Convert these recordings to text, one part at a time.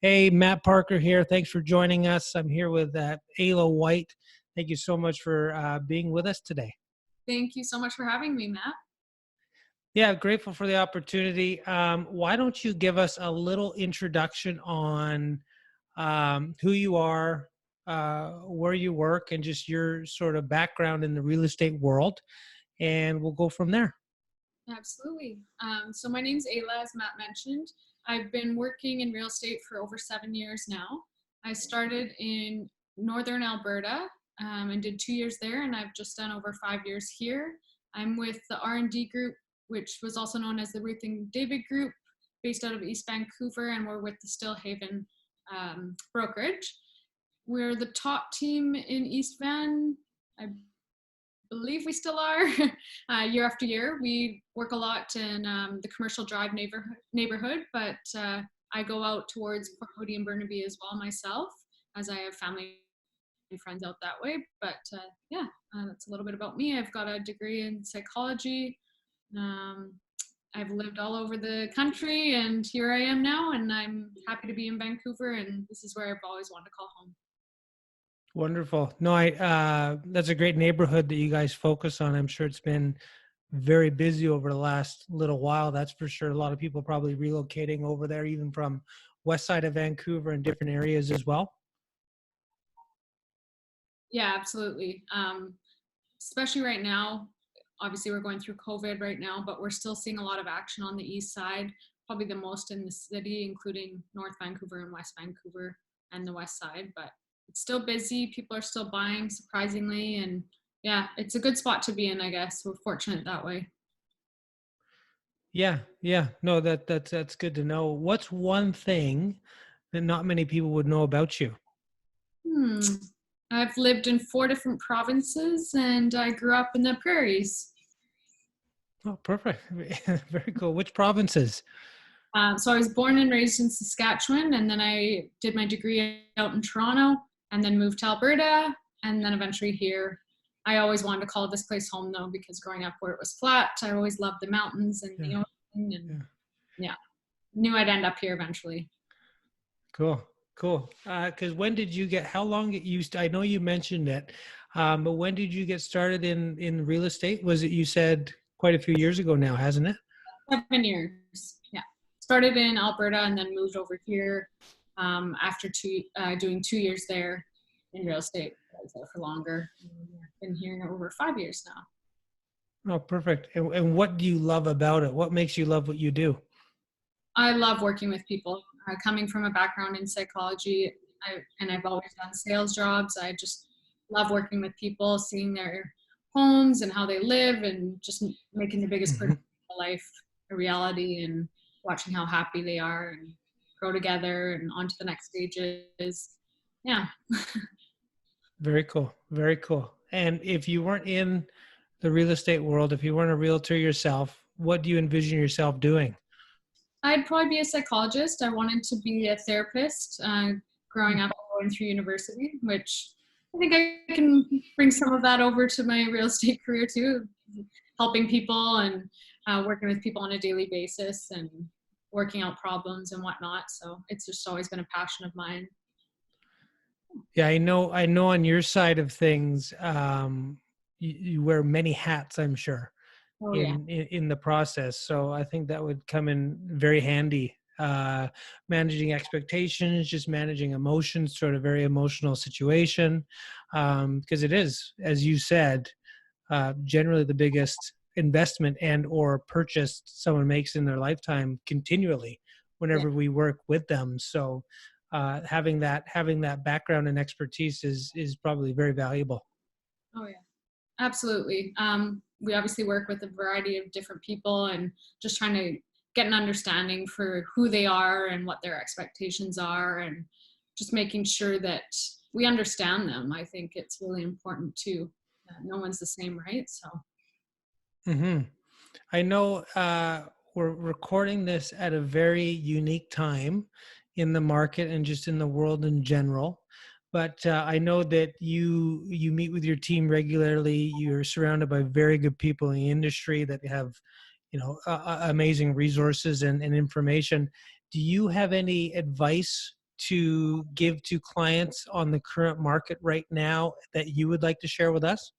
Hey, Matt Parker here. Thanks for joining us. I'm here with Ayla White. Thank you so much for being with us today. Thank you so much for having me, Matt. Yeah, grateful for the opportunity. Why don't you give us a little introduction on who you are, where you work, and just your sort of background in the real estate world, and we'll go from there. Absolutely. So my name's Ayla, as Matt mentioned. I've been working in real estate for over 7 years now. I started in Northern Alberta and did 2 years there, and I've just done over 5 years here. I'm with the R&D group, which was also known as the Ruth David group, based out of East Vancouver, and we're with the Stilhavn brokerage. We're the top team in East Van. I believe we still are. Year after year. We work a lot in the Commercial Drive neighborhood, but I go out towards Port Hoodie and Burnaby as well myself, as I have family and friends out that way. But that's a little bit about me. I've got a degree in psychology. Um, I've lived all over the country, and here I am now, and I'm happy to be in Vancouver, and this is where I've always wanted to call home. Wonderful. No, that's a great neighborhood that you guys focus on. I'm sure it's been very busy over the last little while. That's for sure. A lot of people probably relocating over there, even from west side of Vancouver and different areas as well. Yeah, absolutely. Especially right now. Obviously, we're going through COVID right now, but we're still seeing a lot of action on the east side, probably the most in the city, including North Vancouver and West Vancouver and the west side. But it's still busy. People are still buying, surprisingly. And yeah, it's a good spot to be in, I guess. We're fortunate that way. Yeah, yeah. No, that's good to know. What's one thing that not many people would know about you? Hmm. I've lived in 4 different provinces, and I grew up in the prairies. Oh, perfect. Very cool. Which provinces? So I was born and raised in Saskatchewan, and then I did my degree out in Toronto, and then moved to Alberta, and then eventually here. I always wanted to call this place home, though, because growing up where it was flat, I always loved the mountains and Yeah, the ocean, and yeah. yeah, knew I'd end up here eventually. Cool, cool. Because when did you get? How long it used? I know you mentioned it, but when did you get started in real estate? Was it, you said, quite a few years ago now, hasn't it? 7 years, yeah. Started in Alberta and then moved over here after doing 2 years there in real estate. I was there for longer. Been here over 5 years now. Oh, perfect. And what do you love about it? What makes you love what you do? I love working with people. Coming from a background in psychology, I've always done sales jobs. I just love working with people, seeing their homes and how they live, and just making the biggest part Hmm. of their life a reality, and watching how happy they are and grow together and on to the next stages. Yeah. Very cool. Very cool. And if you weren't in the real estate world, if you weren't a realtor yourself, what do you envision yourself doing? I'd probably be a psychologist. I wanted to be a therapist growing Hmm. up and going through university, which I think I can bring some of that over to my real estate career too, helping people and working with people on a daily basis and working out problems and whatnot. So it's just always been a passion of mine. Yeah, I know on your side of things, you wear many hats, I'm sure, Oh yeah. in the process. So I think that would come in very handy. Managing expectations, just managing emotions, sort of very emotional situation, because it is, as you said, generally the biggest investment and or purchase someone makes in their lifetime continually Yeah. whenever we work with them. So having that background and expertise is probably very valuable. Oh yeah. Absolutely. We obviously work with a variety of different people and just trying to get an understanding for who they are and what their expectations are, and just making sure that we understand them. I think it's really important too. No one's the same, right? So, Hmm. I know we're recording this at a very unique time in the market and just in the world in general. But I know that you meet with your team regularly. You're surrounded by very good people in the industry that have, amazing resources and information. Do you have any advice to give to clients on the current market right now that you would like to share with us?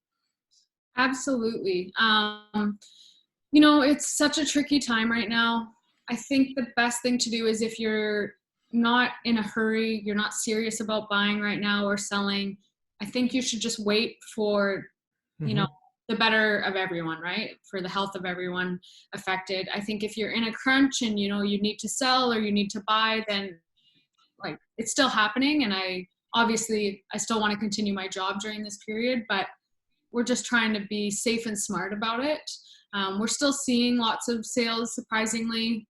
Absolutely. It's such a tricky time right now. I think the best thing to do is, if you're not in a hurry, you're not serious about buying right now or selling, I think you should just wait for, you know, Hmm. the better of everyone, right? For the health of everyone affected. I think if you're in a crunch and, you need to sell or you need to buy, then like it's still happening. And I still want to continue my job during this period, but we're just trying to be safe and smart about it. We're still seeing lots of sales, surprisingly.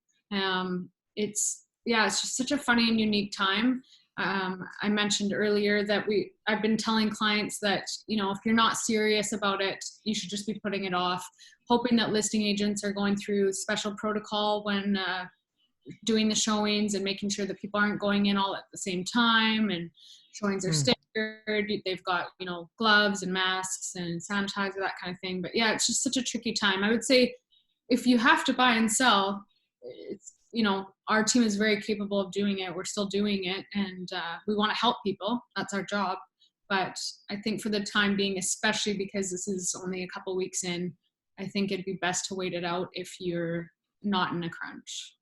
It's just such a funny and unique time. I mentioned earlier that I've been telling clients that, if you're not serious about it, you should just be putting it off, hoping that listing agents are going through special protocol when doing the showings and making sure that people aren't going in all at the same time, and showings are staggered. They've got, gloves and masks and sanitizer, that kind of thing. But yeah, it's just such a tricky time. I would say if you have to buy and sell, it's, our team is very capable of doing it. We're still doing it, and we want to help people. That's our job. But I think for the time being, especially because this is only a couple weeks in, I think it'd be best to wait it out if you're not in a crunch.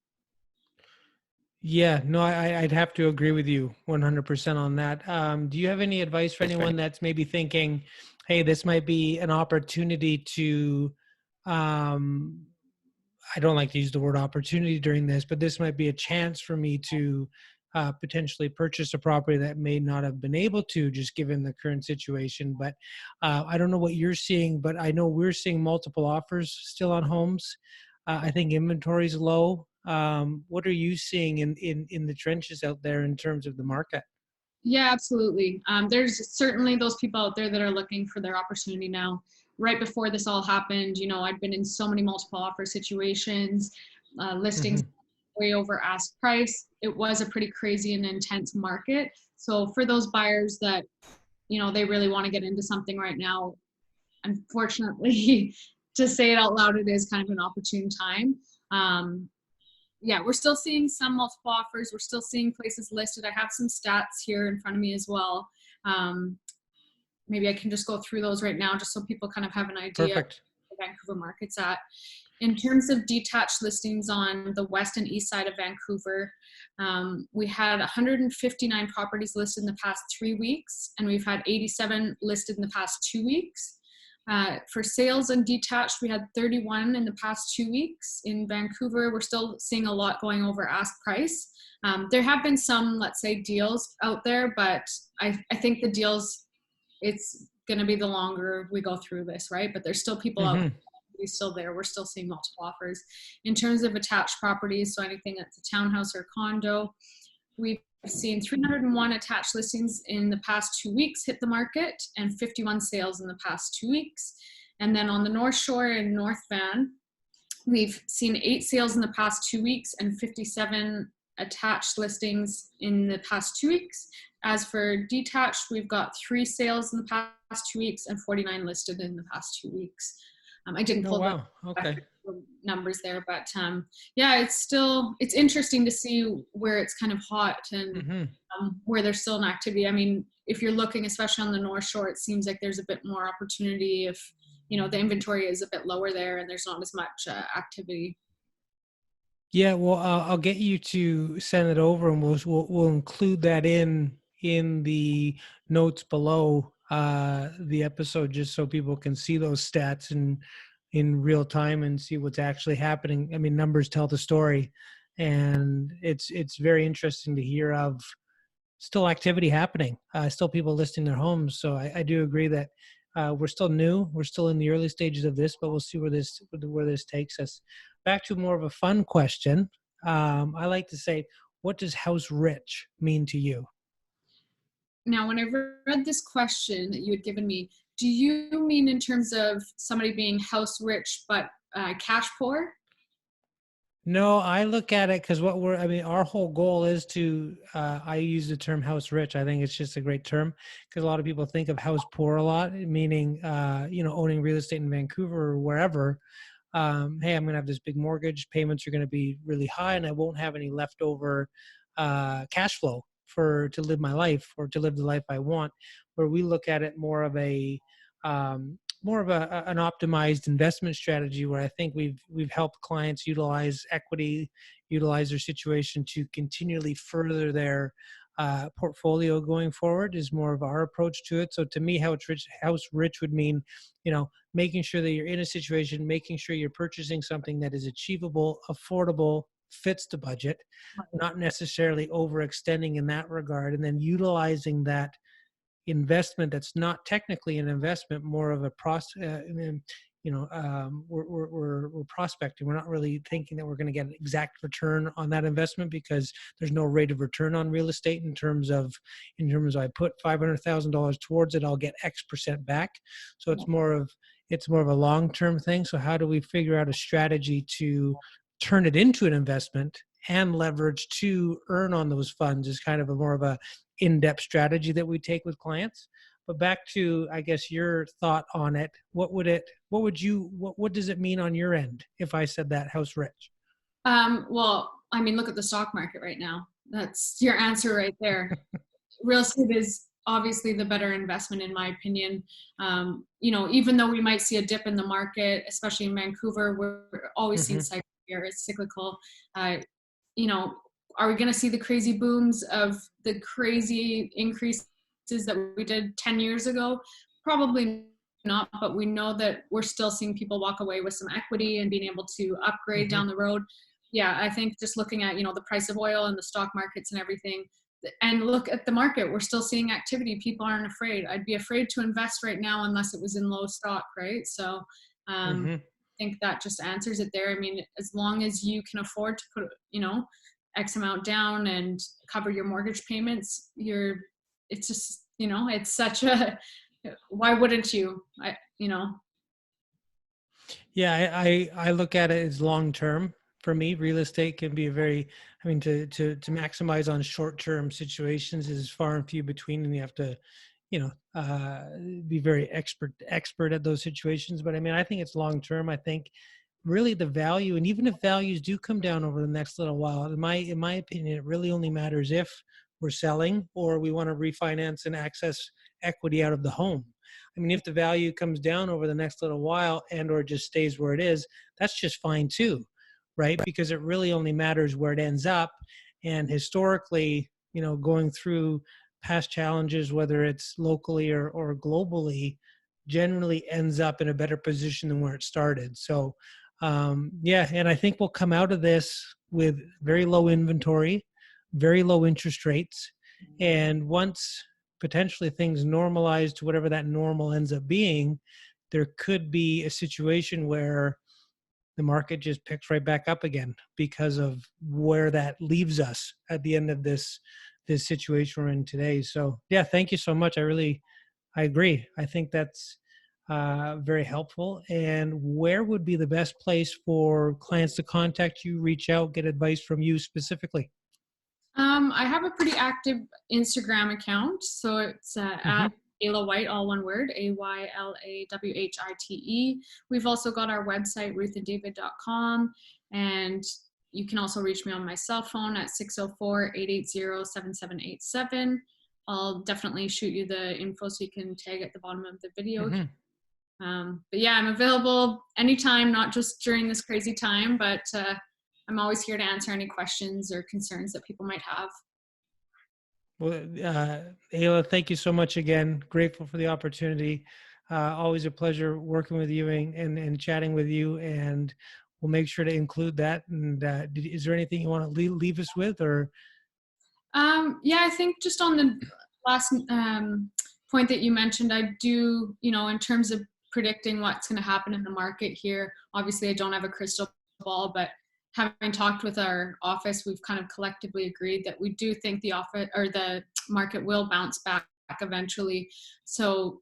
Yeah, no, I'd have to agree with you 100% on that. Do you have any advice for anyone that's maybe thinking, hey, this might be an opportunity to, um, I don't like to use the word opportunity during this, but this might be a chance for me to potentially purchase a property that may not have been able to, just given the current situation. But I don't know what you're seeing, but I know we're seeing multiple offers still on homes. I think inventory is low. What are you seeing in the trenches out there in terms of the market? Yeah, absolutely. There's certainly those people out there that are looking for their opportunity now. Right before this all happened, I'd been in so many multiple offer situations, listings Hmm. way over ask price. It was a pretty crazy and intense market. So for those buyers that, they really want to get into something right now, unfortunately, to say it out loud, it is kind of an opportune time. Um, yeah, we're still seeing some multiple offers. We're still seeing places listed. I have some stats here in front of me as well. Um, Maybe I can just go through those right now, just so people kind of have an idea of Perfect. the Vancouver market's at. In terms of detached listings on the west and east side of Vancouver, we had 159 properties listed in the past 3 weeks, and we've had 87 listed in the past 2 weeks. For sales and detached, we had 31 in the past 2 weeks. In Vancouver, we're still seeing a lot going over ask price. There have been some, let's say, deals out there, but I think the deals, it's going to be the longer we go through this, right? But there's still people out there. Hmm. We're still there. We're still seeing multiple offers. In terms of attached properties, so anything that's a townhouse or condo, we've seen 301 attached listings in the past 2 weeks hit the market, and 51 sales in the past 2 weeks. And then on the North Shore in North Van, we've seen 8 sales in the past 2 weeks and 57 attached listings in the past 2 weeks. As for detached, we've got 3 sales in the past 2 weeks and 49 listed in the past 2 weeks. I didn't Oh, pull the wow. Okay. numbers there, but yeah, it's interesting to see where it's kind of hot, and Hmm. where there's still an activity. I mean, if you're looking, especially on the North Shore, it seems like there's a bit more opportunity if, the inventory is a bit lower there and there's not as much activity. Yeah, well, I'll get you to send it over, and we'll include that in the notes below the episode, just so people can see those stats in real time and see what's actually happening. I mean, numbers tell the story, and it's very interesting to hear of still activity happening, still people listing their homes. So I do agree that we're still new, we're still in the early stages of this, but we'll see where this takes us. Back to more of a fun question. I like to say, what does house rich mean to you? Now, when I read this question that you had given me, do you mean in terms of somebody being house rich but cash poor? No, I look at it because I mean, our whole goal is to, I use the term house rich. I think it's just a great term because a lot of people think of house poor a lot, meaning, owning real estate in Vancouver or wherever. Hey, I'm going to have this big mortgage, payments are going to be really high, and I won't have any leftover cash flow to live my life or to live the life I want, where we look at it more of an optimized investment strategy, where I think we've helped clients utilize equity, utilize their situation to continually further their portfolio going forward, is more of our approach to it. So to me, house rich would mean, making sure that you're in a situation, making sure you're purchasing something that is achievable, affordable, fits the budget, not necessarily overextending in that regard, and then utilizing that investment that's not technically an investment, more of a we're prospecting. We're not really thinking that we're going to get an exact return on that investment, because there's no rate of return on real estate in terms of I put $500,000 towards it, I'll get X% back. So it's more of a long-term thing. So how do we figure out a strategy to turn it into an investment and leverage to earn on those funds, is kind of more of a in-depth strategy that we take with clients. But back to, I guess, your thought on it. What does it mean on your end if I said that, house rich? Well, I mean, look at the stock market right now. That's your answer right there. Real estate is obviously the better investment in my opinion. Even though we might see a dip in the market, especially in Vancouver, we're always seeing cycle here. It's cyclical. You know, are we going to see the crazy booms of the crazy increases that we did 10 years ago? Probably not, but we know that we're still seeing people walk away with some equity and being able to upgrade down the road. Yeah, I think just looking at, the price of oil and the stock markets and everything, and look at the market, we're still seeing activity. People aren't afraid. I'd be afraid to invest right now unless it was in low stock, right? So I think that just answers it there. I mean, as long as you can afford to put, X amount down and cover your mortgage payments, it's just, it's such a, why wouldn't you? Yeah, I look at it as long term. For me, real estate can be to maximize on short term situations is far and few between, and you have to, be very expert at those situations. But I mean, I think it's long term. I think really the value, and even if values do come down over the next little while, in my opinion, it really only matters if we're selling or we want to refinance and access equity out of the home. I mean, if the value comes down over the next little while and or just stays where it is, that's just fine too, right? Because it really only matters where it ends up. And historically, going through past challenges, whether it's locally or globally, generally ends up in a better position than where it started. So yeah, and I think we'll come out of this with very low inventory, very low interest rates, and once potentially things normalize to whatever that normal ends up being, there could be a situation where the market just picks right back up again because of where that leaves us at the end of this situation we're in today. So yeah, thank you so much. I agree. I think that's very helpful. And where would be the best place for clients to contact you, reach out, get advice from you specifically? I have a pretty active Instagram account. So it's at Ayla White, all one word, AYLAWHITE. We've also got our website, ruthanddavid.com. And you can also reach me on my cell phone at 604-880-7787. I'll definitely shoot you the info so you can tag at the bottom of the video. But yeah, I'm available anytime, not just during this crazy time, but I'm always here to answer any questions or concerns that people might have. Well, Ayla, thank you so much again. Grateful for the opportunity. Always a pleasure working with you and chatting with you. And we'll make sure to include that. And is there anything you want to leave us with, or? Yeah, I think just on the last point that you mentioned, I do, in terms of predicting what's going to happen in the market here, obviously I don't have a crystal ball, but having talked with our office, we've kind of collectively agreed that we do think the market will bounce back eventually. So,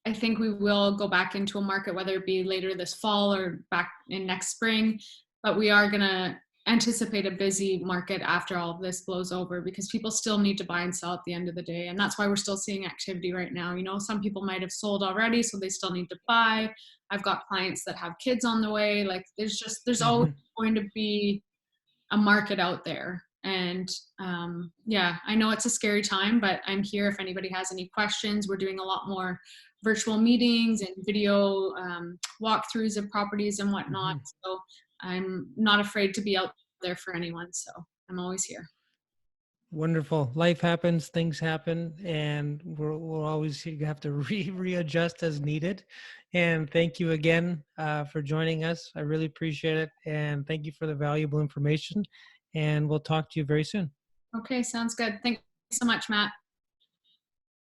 I think we will go back into a market, whether it be later this fall or back in next spring, but we are going to anticipate a busy market after all of this blows over, because people still need to buy and sell at the end of the day. And that's why we're still seeing activity right now. Some people might have sold already, so they still need to buy. I've got clients that have kids on the way. Like there's always going to be a market out there. And yeah, I know it's a scary time, but I'm here if anybody has any questions. We're doing a lot more virtual meetings and video walkthroughs of properties and whatnot. So I'm not afraid to be out there for anyone. So I'm always here. Wonderful. Life happens, things happen, and we'll always have to readjust as needed. And thank you again for joining us. I really appreciate it. And thank you for the valuable information. And we'll talk to you very soon. Okay, sounds good. Thanks so much, Matt.